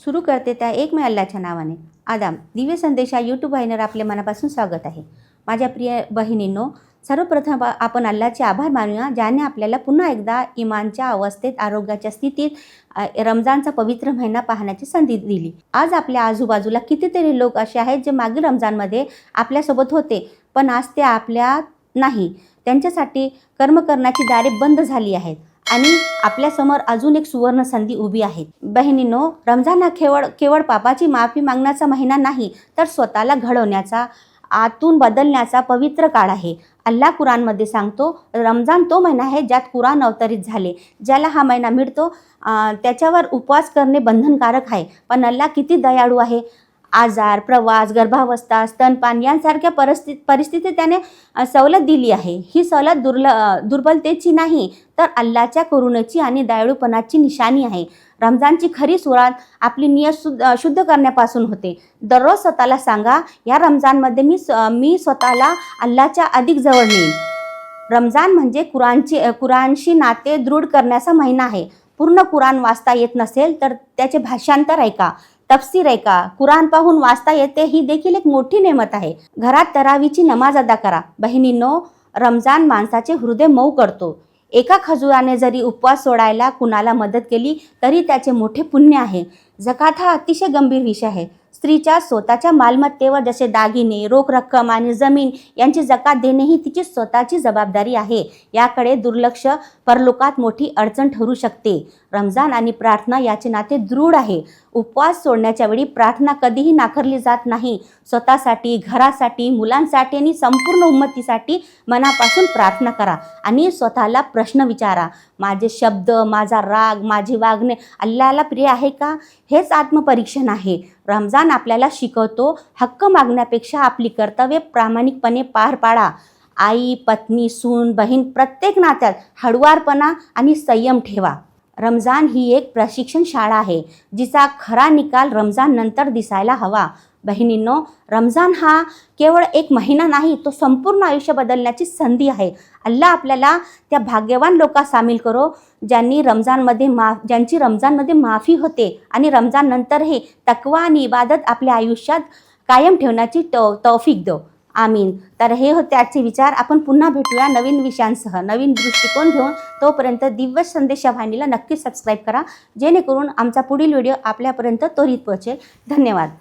सुरू करते त्या एकमेव अल्लाच्या नावाने. आदाम दिव्य संदेश या यूट्यूब वाहिनीवर आपले मनापासून स्वागत आहे. माझ्या प्रिय बहिणींनो, सर्वप्रथम आपण अल्लाचे आभार मानूया, ज्याने आपल्याला पुन्हा एकदा इमानच्या अवस्थेत, आरोग्याच्या स्थितीत रमजानचा पवित्र महिना पाहण्याची संधी दिली. आज आपल्या आजूबाजूला कितीतरी लोक असे आहेत जे मागील रमजानमध्ये आपल्यासोबत होते, पण आज ते आपल्यात नाही. त्यांच्यासाठी कर्म करण्याची दारे बंद झाली आहेत आणि आपल्यासमोर अजून एक सुवर्ण संधी उभी आहे. बहिणींनो, रमजान हा केवळ पापाची माफी मागण्याचा महिना नाही, तर स्वतःला घडवण्याचा, आतून बदलण्याचा पवित्र काळ आहे. अल्लाह कुरानमध्ये सांगतो, रमजान तो महिना आहे ज्यात कुरान अवतरित झाले. ज्याला हा महिना मिळतो त्याच्यावर उपवास करणे बंधनकारक आहे. पण अल्लाह किती दयाळू आहे. आजार, प्रवास, गर्भावस्था, स्तनपान यांसारख्या परिस्थितीत त्याने सवलत दिली आहे. ही सवलत दुर्बलतेची नाही, तर अल्लाच्या करुणेची आणि दयाळूपणाची निशाणी आहे. रमजानची खरी सुरुवात आपली नियत शुद्ध करण्यापासून होते. दररोज स्वतःला सांगा, या रमजानमध्ये मी स्वतःला अल्लाच्या अधिक जवळ नेईन. रमजान म्हणजे कुरानशी नाते दृढ करण्याचा महिना आहे. पूर्ण कुरान वाचता येत नसेल तर त्याचे भाषांतर ऐका, तफसीर ऐका. कुरान पाहून वाचता येते ही देखील एक मोठी नेमत आहे. घरात तरावीची नमाज अदा करा. बहिणींनो, रमजान माणसाचे हृदय मऊ करतो. एका खजुराने जरी उपवास सोडायला कुणाला मदत केली तरी त्याचे मोठे पुण्य आहे. झकात हा अतिशय गंभीर विषय आहे. स्त्रीच्या स्वतःच्या मालमत्तेवर जसे दागिने, रोख रक्कम आणि जमीन यांची झकात देणे ही तिची स्वतःची जबाबदारी आहे. याकडे दुर्लक्ष परलोकात मोठी अडचण ठरू शकते. रमजान आणि प्रार्थना याचे नाते दृढ आहे. उपवास सोडण्याच्या वेळी प्रार्थना कधीही नाकारली जात नाही. स्वतःसाठी, घरासाठी, मुलांसाठी आणि संपूर्ण उम्मतीसाठी मनापासून प्रार्थना करा आणि स्वतःला प्रश्न विचारा, माझे शब्द, माझा राग, माझे वागणे अल्लाहला प्रिय आहे का? हेच आत्मपरीक्षण आहे. रमजान आपल्याला शिकवतो, हक्क मागण्यापेक्षा आपली कर्तव्ये प्रामाणिकपणे पार पाडा. आई, पत्नी, सून, बहीण प्रत्येक नात्यात हळुवारपणा आणि संयम ठेवा. रमजान ही एक प्रशिक्षण शाळा आहे, जिचा खरा निकाल रमजान नंतर दिसायला हवा. बहिणींनो, रमजान हा केवळ एक महिना नाही, तो संपूर्ण आयुष्य बदलण्याची संधी आहे. अल्लाह आपल्याला त्या भाग्यवान लोकांत सामील करो ज्यांची रमजानमध्ये माफी होते आणि रमजान नंतरही तकवा आणि इबादत आपल्या आयुष्यात कायम ठेवण्याची तौफीक दो. आमीन. तर हे होते आजचे विचार. आपण पुन्हा भेटूया नवीन विषयांसह, नवीन दृष्टिकोन घेऊन. तोपर्यंत दिव्य संदेश या वाहिनीला नक्की सबस्क्राईब करा, जेणेकरून आमचा पुढील व्हिडिओ आपल्यापर्यंत त्वरित पोहोचेल. धन्यवाद.